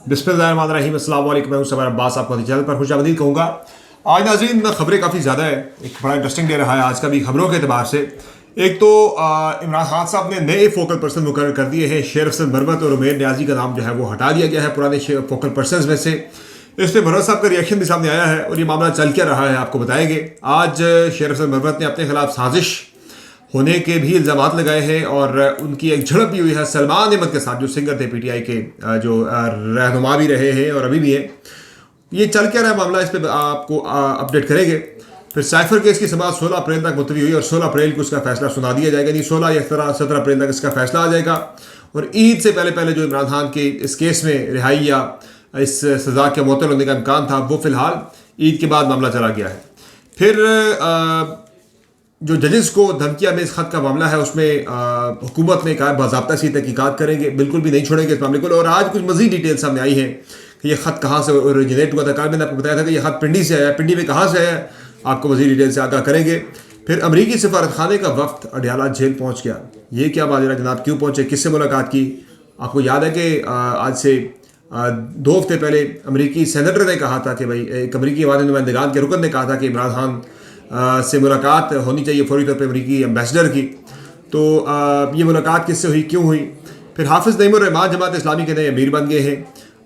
बिस्मिल्लाहिर्रहमानिर्रहीम अस्सलाम वालेकुम। मैं हूं समर अब्बास, आपको चैनल पर खुशामदीद कहूँगा। आज नाज़रीन खबरें काफ़ी ज़्यादा है, एक बड़ा इंटरेस्टिंग डे रहा है आज का भी खबरों के अतबार से। एक तो इमरान खान साहब ने नए फोकल पर्सन मुकर्रर कर दिए हैं। शेर अफजल मरवत और उमैर न्याजी का नाम जो है वो हटा दिया गया है पुराने फोकल पर्सन में से। इस पर मरवत साहब का रिएक्शन भी सामने आया है और ये मामला चल क्या रहा है आपको बताएंगे। आज शेर अफजल मरवत ने अपने खिलाफ साजिश होने के भी इल्ज़ाम लगाए हैं और उनकी एक झड़प भी हुई है सलमान अहमद के साथ, जो सिंगर थे पीटीआई के, जो रहनुमा भी रहे हैं और अभी भी है। ये चल क्या रहा है मामला, इस पर आपको अपडेट करेंगे। फिर साइफर केस की समाअत 16 अप्रैल तक मुलतवी हुई और 16 अप्रैल को इसका फैसला सुना दिया जाएगा। नहीं 16 या 17 अप्रैल तक इसका फैसला आ जाएगा। और ईद से पहले पहले जो इमरान खान के इस केस में रिहाई या इस सज़ा के मुअत्तल होने का इम्कान था, वो फिलहाल ईद के बाद मामला चला गया है। फिर जो जजेस को धमकियां में इस खत का मामला है, उसमें हुकूमत ने कहा बाज़ाब्ता सी तहकीकात करेंगे, बिल्कुल भी नहीं छोड़ेंगे इस मामले को। और आज कुछ मज़ीद डिटेल सामने आई है कि ये ख़त कहाँ से ओरिजिनेट हुआ था। कल मैंने आपको बताया था कि ये ख़त पिंडी से आया, पिंडी में कहाँ से आया, आपको मज़ीद डिटेल से आगाह करेंगे। फिर अमरीकी सफारत खाने का वफ्द अडयाला जेल पहुँच गया। ये क्या माजरा जनाब, क्यों पहुँचे, किससे मुलाकात की। आपको याद है कि आज से 2 हफ्ते पहले अमरीकी सेनेटर ने कहा था कि भाई, एक अमरीकी वाले नुमाइंदगान के रुकन ने कहा था कि इमरान खान से मुलाकात होनी चाहिए फौरी तौर पे अमरीकी एम्बेसडर की। तो ये मुलाकात किससे हुई, क्यों हुई। फिर हाफिज़ नईमुर रहमान जमात इस्लामी के नए अमीर बन गए हैं।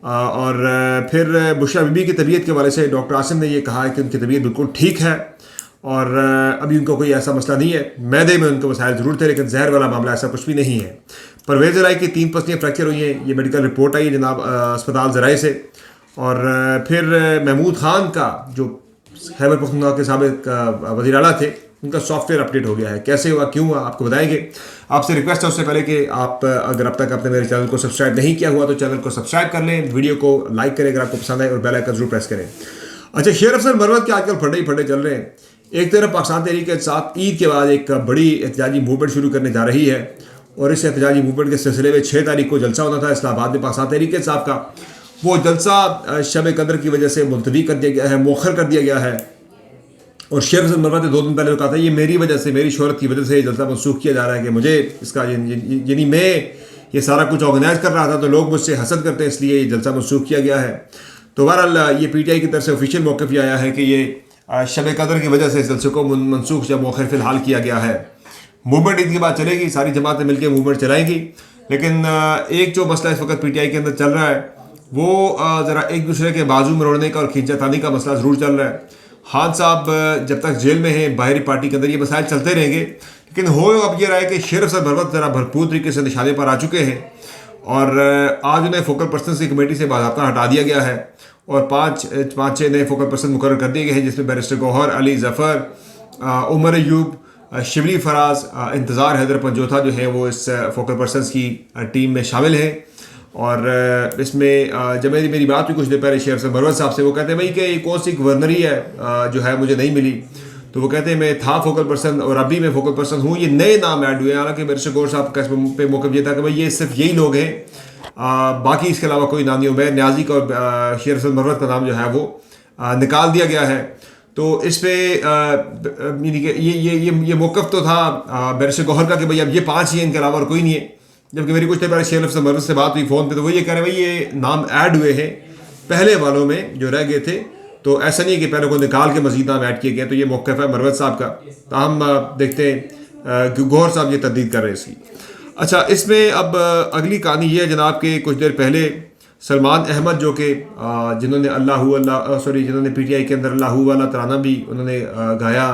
और फिर बुशरा बीबी की तबीयत के हवाले से डॉक्टर आसिम ने ये कहा है कि उनकी तबीयत बिल्कुल ठीक है और अभी उनको कोई ऐसा मसला नहीं है। मैदे में उनको मसाइल ज़रूर थे, लेकिन जहर वाला मामला ऐसा कुछ भी नहीं है। परवेज़ ज़राई की 3 पसलियाँ फ्रैक्चर हुई हैं, ये मेडिकल रिपोर्ट आई है जनाब अस्पताल ज़राई से। और फिर महमूद खान का, जो खैबर पख्तूनख्वा के साबिक वज़ीर आला थे, उनका सॉफ्टवेयर अपडेट हो गया है। कैसे हुआ, क्यों हुआ, आपको बताएंगे। आपसे रिक्वेस्ट है उससे पहले कि आप अगर अब तक आपने मेरे चैनल को सब्सक्राइब नहीं किया हुआ तो चैनल को सब्सक्राइब कर लें, वीडियो को लाइक करें अगर आपको पसंद आए और बेल आइकन जरूर प्रेस करें। अच्छा, शेर अफजल मरवत के आजकल फटे ही फटे चल रहे हैं। एक तरफ पाकिस्तान तहरीक के साथ ईद के बाद एक बड़ी एहतजाजी मूवमेंट शुरू करने जा रही है और इस एहतजाजी मूवमेंट के सिलसिले में 6 तारीख को जलसा होना था इस्लामाबाद में पाकिस्तान तहरीक साहब का। वो जलसा शब कदर की वजह से मुलतवी कर दिया गया है, मौखर कर दिया गया है। और शेर अफजल मरवत ने 2 दिन पहले कहा था ये मेरी वजह से, मेरी शोहरत की वजह से जलसा मनसूख किया जा रहा है कि मुझे इसका यानी मैं ये सारा कुछ ऑर्गेनाइज कर रहा था तो लोग मुझसे हसद करते हैं, इसलिए ये जलसा मनसूख किया गया है। तो बहरहाल ये पीटीआई की तरफ से ऑफिशियल मौक़िफ़ ये आया है कि ये शब कदर की वजह से इस जलसे को मनसूख या मौखर फ़िलहाल किया गया है। मूवमेंट ईद के बाद चलेगी, सारी जमातें मिलकर मूवमेंट चलाएंगी। लेकिन एक जो मसला इस वक्त पीटीआई के अंदर चल रहा है वो ज़रा एक दूसरे के बाजू मरोड़ने का और खींचातानी का मसला ज़रूर चल रहा है। खान साहब जब तक जेल में हैं, बाहरी पार्टी के अंदर ये मसाइल चलते रहेंगे। लेकिन हो अब ये रहा है कि शेर अफजल मरवत ज़रा भरपूर तरीके से निशाने पर आ चुके हैं और आज उन्हें फोकल पर्सन की कमेटी से बाज़ाब्ता हटा दिया गया है और 5-6 नए फोकल पर्सन मुकर्रर कर दिए गए हैं, जिसमें बैरिस्टर गौहर, अली ज़फ़र, उमर अयूब, शिबली फराज, इंतज़ार हैदर पंजोथा जो है वो इस फोकल पर्सन की टीम में शामिल हैं। और इसमें जब मेरी बात हुई कुछ देर पहले शेर अफजल मरवत साहब से, वो कहते हैं भाई कि ये कौन सी गवर्नरी है जो है मुझे नहीं मिली। तो वो कहते हैं मैं था फोकल पर्सन और अभी मैं फोकल पर्सन हूँ, ये नए नाम ऐड हुए। हालांकि बैरिस्टर गौहर साहब का पे मौक़िफ़ ये था कि भाई ये सिर्फ यही लोग हैं, बाकी इसके अलावा कोई नाम नहीं। उमैर न्याजी का और शेर अफजल मरवत का नाम जो है वो निकाल दिया गया है। तो इस पर ये मौक़िफ़ तो था बैरिस्टर गौहर का कि भाई अब ये 5 ही हैं, इनके अलावा और कोई नहीं है। जबकि मेरी कुछ देर पहले शेर अफजल मरवत से बात हुई फ़ोन पे, तो वो ये कह रहे हैं भाई ये नाम ऐड हुए हैं पहले वालों में जो रह गए थे, तो ऐसा नहीं है कि पहले को निकाल के मज़ीद नाम ऐड किए गए। तो ये मौक़िफ़ है मरवत साहब का। तो हम देखते हैं कि गौहर साहब ये तददीद कर रहे हैं इसकी। अच्छा, इसमें अब अगली कहानी ये है जनाब के कुछ देर पहले सलमान अहमद जो कि जिन्होंने पीटीआई के अंदर अल्लाहू वाला तराना भी उन्होंने गाया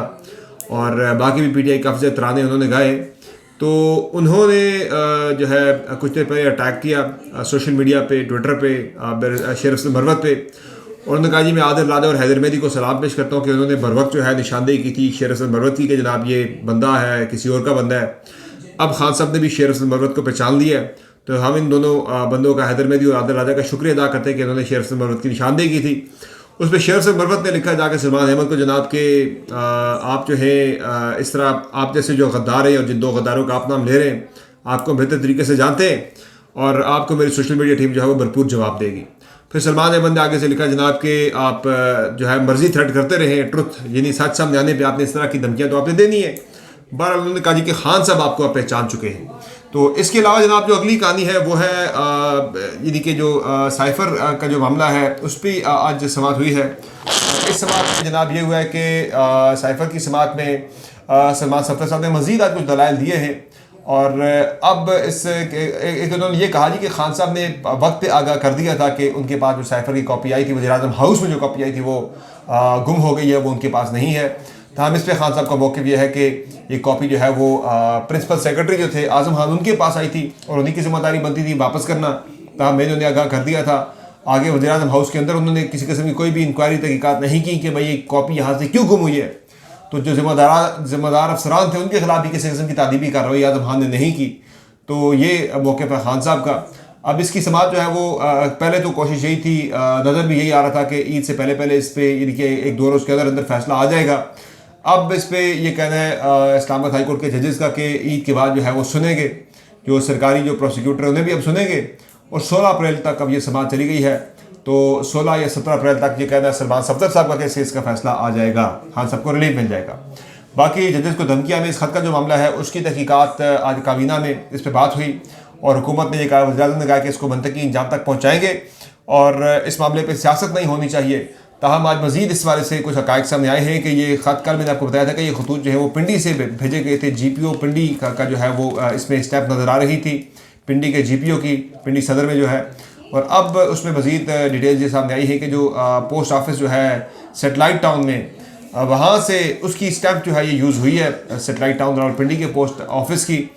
और बाकी भी पीटीआई काफ़ी ज़्यादा तराने उन्होंने गाए। तो उन्होंने जो है कुछ देर पहले अटैक किया सोशल मीडिया पे, ट्विटर पे शेर अफजल मरवत पे। और उन्होंने कहा जी मैं आदिल लादा और हैदर मेहदी को सलाम पेश करता हूँ कि उन्होंने बर वक्त जो है निशानदेही की थी शेर अफजल मरवत की कि जनाब ये बंदा है, किसी और का बंदा है। अब खान साहब ने भी शेर अफजल मरवत को पहचान लिया है। तो हम इन दोनों बंदों का, हैदर मेहदी और आदिल लादा का शुक्रिया अदा करते हैं कि उन्होंने शेर अफजल मरवत की निशानदेही की थी। उस पर शेर अफजल मरवत ने लिखा जाकर सलमान अहमद को जनाब के आप जो है इस तरह आप जैसे जो गद्दार हैं और जिन 2 गद्दारों का आप नाम ले रहे हैं, आपको बेहतर तरीके से जानते हैं और आपको मेरी सोशल मीडिया टीम जो है वो भरपूर जवाब देगी। फिर सलमान अहमद ने आगे से लिखा जनाब के आप जो है मर्जी थ्रेट करते रहे, ट्रुथ यानी सच सामने आने पर आपने इस तरह की धमकियाँ तो आपने देनी है। बहरहाल उन्होंने कहा जी कि खान साहब आपको आप पहचान चुके हैं। तो इसके अलावा जनाब जो अगली कहानी है वो है यानी कि जो साइफ़र का जो मामला है उस पर आज समाअत हुई है। इस समाअत में जनाब ये हुआ है कि साइफ़र की समाअत में सलमान सफ़दर साहब ने मज़ीद आज कुछ दलाइल दिए हैं और अब इस एक उन्होंने ये कहा जी कि खान साहब ने वक्त पे आगाह कर दिया था कि उनके पास जो साइफ़र की कॉपी आई थी वज़ीर-ए-आज़म हाउस में जो कॉपी आई थी वो गुम हो गई है, वो उनके पास नहीं है। तमाम इस पर खान साहब का मौक़िफ़ ये है कि ये कॉपी जो है वो प्रिंसिपल सेक्रेटरी जो थे आज़म खान उनके पास आई थी और उन्हीं की जिम्मेदारी बनती थी वापस करना। तमाम मैंने उन्हें आगाह कर दिया था। आगे वज़ीर-ए-आज़म हाउस के अंदर उन्होंने किसी किस्म की कोई भी इंक्वायरी तहक़ीक़ात नहीं की कि भाई ये कॉपी यहाँ से क्यों गुम हुई है। तो जो ज़िम्मेदार अफसरान थे उनके खिलाफ भी किसी किस्म की तादीबी कार्रवाई आज़म खान ने नहीं की। तो ये मौके पर खान साहब का अब इसकी समाअत जो है वो पहले तो कोशिश यही थी, नज़र भी यही आ रहा था कि ईद से पहले इस पर यानी कि एक दो रोज़ के अंदर फैसला आ जाएगा। अब इस पर यह कहना है इस्लामाबाद हाई कोर्ट के जजेस का कि ईद के बाद जो है वो सुनेंगे, जो सरकारी जो प्रोसिक्यूटर उन्हें भी अब सुनेंगे और 16 अप्रैल तक अब ये समाअत चली गई है। तो 16 या 17 अप्रैल तक ये कहना है सलमान सफदर साहब का कैसे इसका फैसला आ जाएगा, हाँ सबको रिलीफ मिल जाएगा। बाकी जजेस को धमकियाँ में इस खत का जो मामला है उसकी तहकीकात आज काबीना में इस पर बात हुई और हुकूमत ने यह कहा, वज़ीर-ए-आज़म ने कहा कि इसको मनतकी इंजाम तक पहुँचाएँगे और इस मामले पर सियासत नहीं होनी चाहिए। ताहम आज मज़ीद इस बारे से कुछ हक़ाइक़ सामने आए हैं कि ये ख़त कल मैंने आपको बताया था कि ये खतूत जो है वो पिंडी से भेजे गए थे। GPO पिंडी का जो है वो इसमें स्टैम्प नज़र आ रही थी पिंडी के GPO की, पिंडी सदर में जो है। और अब उसमें मज़ीद डिटेल ये सामने आई है कि जो पोस्ट ऑफिस जो है सेटेलाइट टाउन में वहाँ से उसकी स्टैम्प जो है ये यूज़ हुई है, सेटेलाइट टाउन रावलपिंडी के पोस्ट ऑफिस की।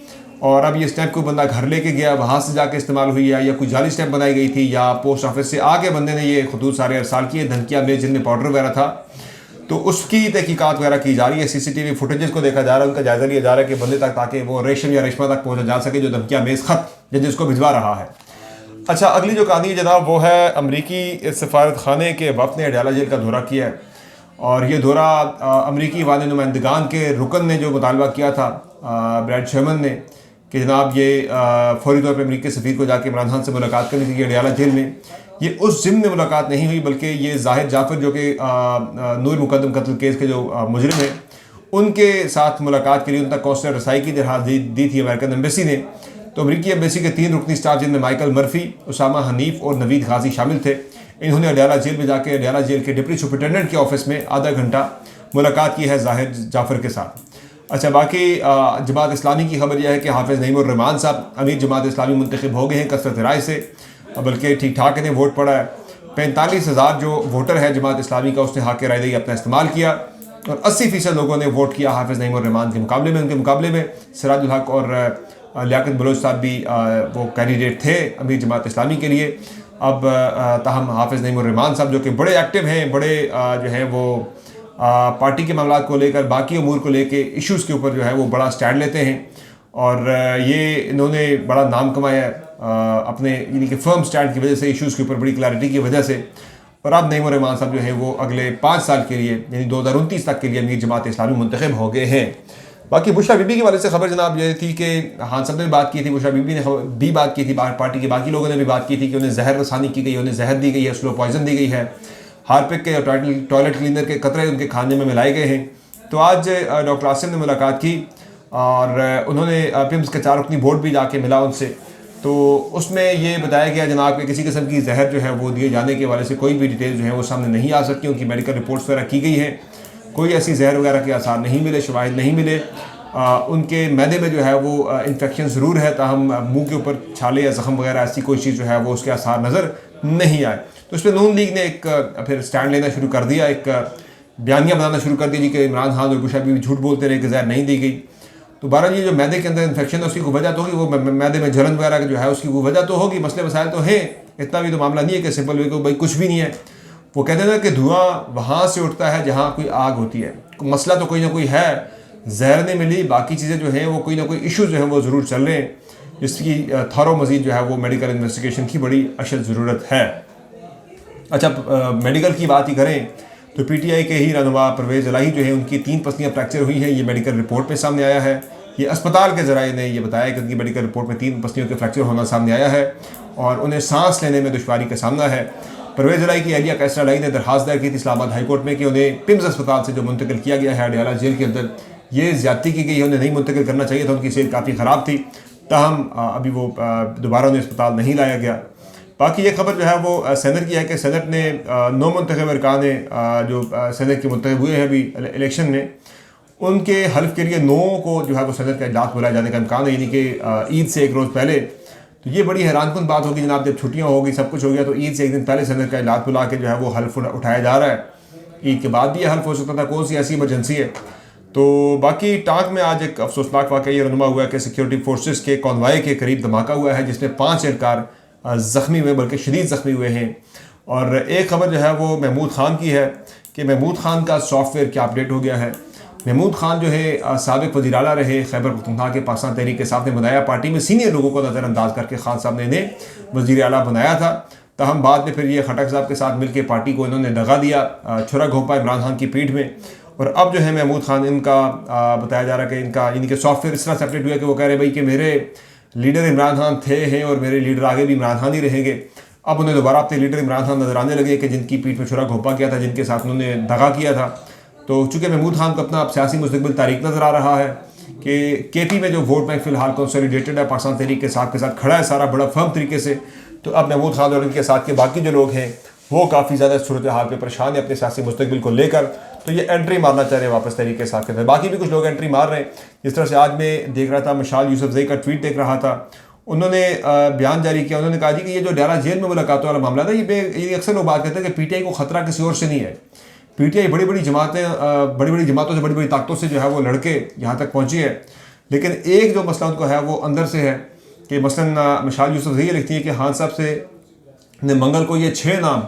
और अब ये स्टैम्प कोई बंदा घर लेके गया, वहाँ से जाके इस्तेमाल हुई है या कोई जाली स्टैम्प बनाई गई थी या पोस्ट ऑफिस से आके बंदे ने ये खतूत सारे अरसाल किए, धमकियाँ में जिनमें पाउडर वगैरह था। तो उसकी तहकीकात वगैरह की जा रही है, CCTV फुटेजेस को देखा जा रहा है, उनका जायज़ा लिया जा रहा है कि बंदे तक ताकि वो रेशम या रेशमा तक पहुँचा जा सके जो धमकियाँ में इस खत जिसको भिजवा रहा है। अच्छा, अगली जो कहानी है जनाब वो है अमरीकी सफारत खाने के वफ़द ने अडयाला जेल का दौरा किया है और ये दौरा अमरीकी वाले नुमाइंदगान के रुकन ने जो मुतालबा किया था ब्रैड शर्मन ने कि जनाब ये फौरी तौर पर अमरीकी सफ़ीर को जाके इमरान खान से मुलाकात करनी थी अडयाला जेल में। ये उस ज़िम्न में मुलाकात नहीं हुई बल्कि ये जाहिद जाफ़र जो कि नूर मुकद्दम कत्ल केस के जो मुजरिम हैं उनके साथ मुलाकात के लिए उन तक कौंसलर रसाई की दरख्वास्त दी थी अमेरिकन एम्बेसी ने। तो अमरीकी एम्बेसी के 3 रुकनी स्टाफ जिनमें माइकल मर्फी, उसामा हनीफ और नवीद गाजी शामिल थे, इन्होंने अडयाला जेल में जाके अडयाला जेल के डिप्टी सुपरिटेंडेंट के ऑफिस में आधा घंटा मुलाकात की है जाहिद जाफ़र के साथ। अच्छा, बाकी जमात इस्लामी की खबर यह है कि हाफिज़ नईमुर रहमान साहब अमीर जमात इस्लामी मुंतखब हो गए हैं कसरत राय से, बल्कि ठीक ठाक इन्हें वोट पड़ा है। 45,000 जो वोटर है जमात इस्लामी का उसने हक़ राय दही अपना इस्तेमाल किया और 80% लोगों ने वोट किया हाफिज़ नईमुर रहमान के मुकाबले में। उनके मुकाबले में सिराजुल हक और लियाकत बलोच साहब भी वो कैंडिडेट थे अमीर जमात इस्लामी के लिए। अब ताहम हाफिज़ नईमुर रहमान साहब जो कि बड़े एक्टिव हैं, बड़े जो है वो पार्टी के मामला को लेकर बाकी अमूर को लेकर इश्यूज़ के ऊपर जो है वो बड़ा स्टैंड लेते हैं और ये इन्होंने बड़ा नाम कमाया अपने यानी कि फर्म स्टैंड की वजह से, इश्यूज़ के ऊपर बड़ी क्लैरिटी की वजह से। और अब नईमुर रहमान साहब जो है वो अगले 5 साल के लिए यानी 2029 तक के लिए अमीर जमात इस्लामी मुंतखब हो गए हैं। बाकी बुशरा बीबी के वाले से खबर जनाब ये थी कि खान साहब ने बात की थी, बुशरा बीबी ने भी बात की थी, पार्टी के बाकी लोगों ने भी बात की थी कि उन्हें जहर रसानी की गई, उन्हें जहर दी गई है, स्लो पॉइजन दी गई है, हार्पिक के टॉयलेट क्लीनर के कतरे उनके खाने में मिलाए गए हैं। तो आज डॉक्टर आसिम ने मुलाकात की और उन्होंने पिम्स के 4 रुकनी बोर्ड भी जाके मिला उनसे। तो उसमें ये बताया गया जनाब कि किसी किस्म की जहर जो है वो दिए जाने के वाले से कोई भी डिटेल जो है वो सामने नहीं आ सकती, उनकी मेडिकल रिपोर्ट्स वगैरह की गई हैं, कोई ऐसी जहर वगैरह के आसार नहीं मिले, शवाहिद नहीं मिले। उनके मैदे में जो है वो इन्फेक्शन ज़रूर है, ताहम मुंह के ऊपर छाले या ज़ख़म वगैरह ऐसी कोई चीज़ जो है वो उसके आसार नज़र नहीं आए। तो उस पर नून लीग ने एक फिर स्टैंड लेना शुरू कर दिया, एक बयानिया बनाना शुरू कर दी जी कि इमरान खान और बुशरा बीबी झूठ बोलते रहे कि जहर नहीं दी गई। तो बहरहाल ये जो मैदे के अंदर इन्फेक्शन है उसकी कोई वजह तो होगी, वो मैदे में जलन वगैरह जो है उसकी कोई वजह तो होगी, मसले मसाइल तो हैं, इतना भी तो मामला नहीं है कि सिंपल वे को भाई कुछ भी नहीं है। वो कहते हैं ना कि धुआं वहाँ से उठता है जहाँ कोई आग होती है, मसला तो कोई ना कोई है, जहर नहीं मिली, बाकी चीज़ें जो हैं वो कोई ना कोई इशू जो है वो ज़रूर चल रहे हैं, जिसकी थॉरो मज़ीद जो है वो मेडिकल इन्वेस्टिगेशन की बड़ी अशद ज़रूरत है। अच्छा, मेडिकल की बात ही करें तो PTI के ही रहनुमा परवेज़ इलाही जो है उनकी 3 पसलियाँ फ्रैक्चर हुई हैं, ये मेडिकल रिपोर्ट में सामने आया है। ये अस्पताल के ज़राए ने ये बताया कि उनकी मेडिकल रिपोर्ट में 3 पसलियों के फ्रैक्चर होना सामने आया है और उन्हें सांस लेने में दुश्वारी का सामना है। परवेज़ इलाही की अहलिया कैसरा इलाही ने दरखास्त दायर की थी इस्लामाबाद हाई कोर्ट में कि उन्हें पिम्स अस्पताल से जो मुंतकिल किया गया है अडयाला जेल के अंदर, ये ज़्यादती की गई है, उन्हें नहीं मुंतकिल करना चाहिए था, उनकी सेहत काफ़ी ख़राब थी। ताहम अभी वो दोबारा उन्हें अस्पताल नहीं लाया गया। बाकी ये खबर जो है वो सेनेट की है कि सेनेट ने 9 मुंतखब अरकान जो सेनेट के मुंतखब हुए हैं अभी इलेक्शन में, उनके हल्फ के लिए 9 को जो है वो सेनेट का इजलास बुलाए जाने का इम्कान है, यानी कि ईद से एक रोज़ पहले। तो ये बड़ी हैरानकुन बात होगी जनाब, जब छुट्टियाँ होगी सब कुछ हो गया तो ईद से एक दिन पहले सेनेट का इजलास बुला के जो है वो हल्फ उठाया जा रहा है। ईद के बाद भी ये हल्फ हो सकता था, कौन सी ऐसी इमरजेंसी है। तो बाकी टांक में आज एक अफसोसनाक वाक़या ये रनुमा हुआ है कि सिक्योरिटी फोर्सेस के कॉन्वाय के करीब धमाका हुआ है जिसमें 5 एहलकार ज़ख्मी हुए, बल्कि शदीद ज़ख्मी हुए हैं। और एक खबर जो है वो महमूद ख़ान की है कि महमूद ख़ान का सॉफ्टवेयर क्या अपडेट हो गया है। महमूद ख़ान जो है साबिक़ वज़ीर आला रहे खैबर पख्तूनख्वा के, पाकिस्तान तहरीक के साथ बनाया, पार्टी में सीनियर लोगों को नज़रअंदाज करके खान साहब ने इन्हें वज़ीर आला बनाया था। तहम बाद में फिर ये खटक साहब के साथ मिलकर पार्टी को इन्होंने दगा दिया, छुरा घोंपा इमरान खान की पीठ में। और अब जो है महमूद ख़ान इनका बताया जा रहा है कि इनका इनके सॉफ्टवेयर इस तरह से अपडेट हुआ कि वो कह रहे भाई कि मेरे लीडर इमरान खान थे हैं और मेरे लीडर आगे भी इमरान खान ही रहेंगे। अब उन्हें दोबारा अपने लीडर इमरान खान नजर आने लगे कि जिनकी पीठ में छुरा घोंपा किया था, जिनके साथ उन्होंने दगा किया था। तो चूँकि महमूद खान को अपना अब सियासी मुस्तकबिल तारीख नज़र आ रहा है कि KP में जो वोट बैंक फ़िलहाल कंसोलिडेटेड है, पाकिस्तान तहरीक के साथ खड़ा है सारा बड़ा फर्म तरीके से। तो अब महमूद खान और उनके साथ के बाकी जो लोग हैं वो काफ़ी ज़्यादा सूरत हाल पर परेशान है अपने सियासी मुस्तकबिल को लेकर। तो ये एंट्री मारना चाह रहे हैं वापस तहरीक के साथ के अंदर। बाकी भी कुछ लोग एंट्री मार रहे हैं। जिस तरह से आज मैं देख रहा था, मशाल यूसुफजई का ट्वीट देख रहा था, उन्होंने बयान जारी किया। उन्होंने कहा जी कि ये जो डारा जेल में मुलाकातों वाला मामला था, ये अक्सर लोग बात करते हैं कि PTI को ख़तरा किसी और से नहीं है। PTI बड़ी बड़ी जमातों से, बड़ी बड़ी ताकतों से जो है वो लड़के यहाँ तक पहुँची है। लेकिन एक जो मसला उनको है वो अंदर से है कि मसलन मशाल यूसुफजई लिखती है कि खान साहब से ने मंगल को ये 6 नाम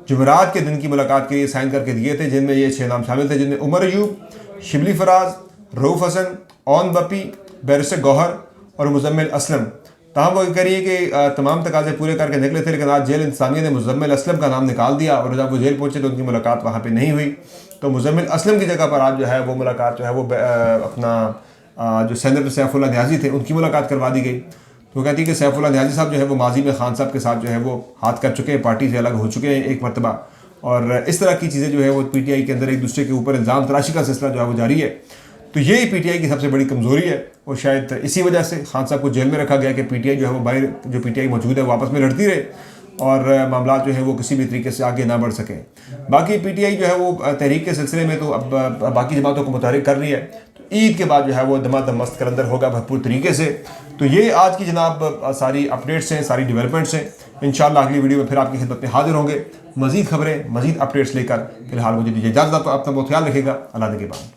जुमेरात के दिन की मुलाकात के लिए साइन करके दिए थे, जिनमें ये 6 नाम शामिल थे, जिनमें उमर अयूब, शिबली फराज, रऊफ़ हसन, ओन बपी, बैरिस्टर गौहर और मुजम्मिल असलम। तहाँ वो कह रही है कि तमाम तकाजे पूरे करके निकले थे, लेकिन आज जेल इंतज़ामिया ने मुजम्मिल असलम का नाम निकाल दिया और जब वो जेल पहुँचे तो उनकी मुलाकात वहाँ पर नहीं हुई। तो मुजम्मिल असलम की जगह पर आज जो है वो मुलाकात जो है वो अपना जो सेनेटर सैफुल्लाह न्याज़ी थे उनकी मुलाकात करवा दी गई। तो कहती है कि सैफुल्लाह न्याज़ी साहब जो है वो माजी में खान साहब के साथ जो है वो हाथ कर चुके हैं, पार्टी से अलग हो चुके हैं एक मरतबा। और इस तरह की चीज़ें जो है वो PTI के अंदर एक दूसरे के ऊपर इल्ज़ाम तराशी का सिलसिला जो है वो जारी है। तो यही PTI की सबसे बड़ी कमज़ोरी है और शायद इसी वजह से खान साहब को जेल में रखा गया कि PTI जो है वो बाहर जो PTI मौजूद है वो आपस में लड़ती रहे और मामला जो है वो किसी भी तरीके से आगे ना बढ़ सकें। बाकी PTI जो है वो तहरीक के सिलसिले में तो अब बाकी जमातों को मुतहरिक कर रही है। तो ईद के बाद जो है वो दमादम मस्त कलंदर होगा भरपूर तरीके से। तो ये आज की जनाब सारी अपडेट्स हैं, सारी डेवलपमेंट्स हैं। इंशाल्लाह अगली वीडियो में फिर आपकी खिदमत में हाजिर होंगे मज़ीद खबरें, मज़ीद अपडेट्स लेकर। फिलहाल मुझे दीजिए इजाज़त, अपना बहुत ख्याल रखिएगा। अल्लाह के बाद।